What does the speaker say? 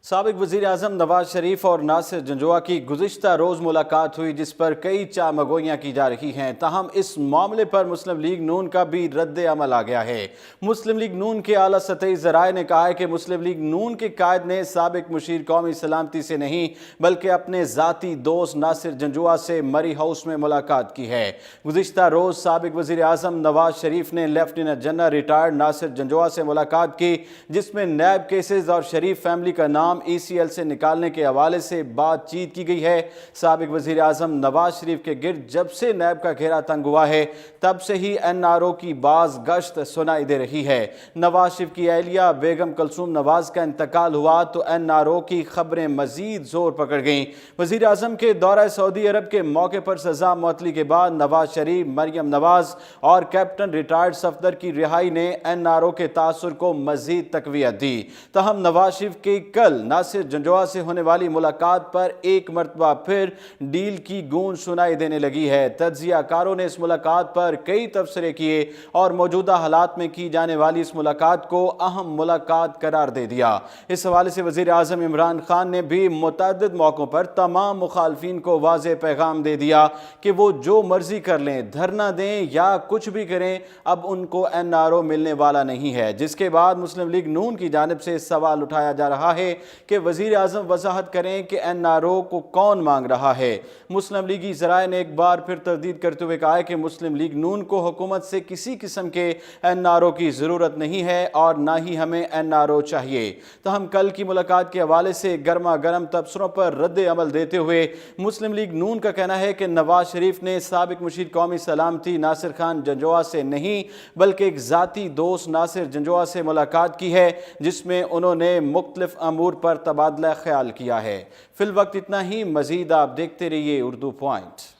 سابق وزیر اعظم نواز شریف اور ناصر جنجوعہ کی گزشتہ روز ملاقات ہوئی، جس پر کئی چامگوئیاں کی جا رہی ہیں۔ تاہم اس معاملے پر مسلم لیگ نون کا بھی رد عمل آ گیا ہے۔ مسلم لیگ نون کے اعلیٰ سطحی ذرائع نے کہا ہے کہ مسلم لیگ نون کے قائد نے سابق مشیر قومی سلامتی سے نہیں بلکہ اپنے ذاتی دوست ناصر جنجوعہ سے مری ہاؤس میں ملاقات کی ہے۔ گزشتہ روز سابق وزیر اعظم نواز شریف نے لیفٹیننٹ جنرل ریٹائرڈ ناصر جنجوعہ سے ملاقات کی، جس میں نیب کیسز اور شریف فیملی کا نام ECL سے نکالنے کے حوالے سے بات چیت کی گئی ہے۔ سابق وزیر اعظم نواز شریف کے گرد جب سے نیب کا گھیرا تنگ ہوا ہے، تب سے ہی NRO کی باز گشت سنائی دے رہی ہے۔ نواز شریف کی اہلیہ بیگم کلثوم نواز کا انتقال ہوا تو NRO کی خبریں مزید زور پکڑ گئیں۔ وزیر اعظم کے دورہ سعودی عرب کے موقع پر سزا معطلی کے بعد نواز شریف، مریم نواز اور کیپٹن ریٹائرڈ صفدر کی رہائی نے NRO کے تاثر کو مزید تقویت دی۔ تاہم نواز شریف کی کل ناصر جنجوعہ سے ہونے والی ملاقات پر ایک مرتبہ پھر ڈیل کی گونج سنائی دینے لگی ہے۔ تجزیہ کاروں نے اس ملاقات پر کئی تبصرے کیے اور موجودہ حالات میں کی جانے والی اس ملاقات کو اہم ملاقات قرار دے دیا۔ اس حوالے سے وزیر اعظم عمران خان نے بھی متعدد موقعوں پر تمام مخالفین کو واضح پیغام دے دیا کہ وہ جو مرضی کر لیں، دھرنا دیں یا کچھ بھی کریں، اب ان کو NRO ملنے والا نہیں ہے۔ جس کے بعد مسلم لیگ نون کی جانب سے سوال اٹھایا جا رہا ہے کہ وزیر اعظم وضاحت کریں کہ NRO کو کون مانگ رہا ہے۔ مسلم لیگی ذرائع نے ایک بار پھر تردید کرتے ہوئے کہا ہے کہ مسلم لیگ نون کو حکومت سے کسی قسم کے NRO کی ضرورت نہیں ہے اور نہ ہی ہمیں NRO چاہیے۔ تاہم کل کی ملاقات کے حوالے سے گرما گرم تبصروں پر رد عمل دیتے ہوئے مسلم لیگ نون کا کہنا ہے کہ نواز شریف نے سابق مشیر قومی سلامتی ناصر خان جنجوعہ سے نہیں بلکہ ایک ذاتی دوست ناصر جنجوعہ سے ملاقات کی ہے، جس میں انہوں نے مختلف امور پر تبادلہ خیال کیا ہے۔ فی الوقت اتنا ہی، مزید آپ دیکھتے رہیے اردو پوائنٹ۔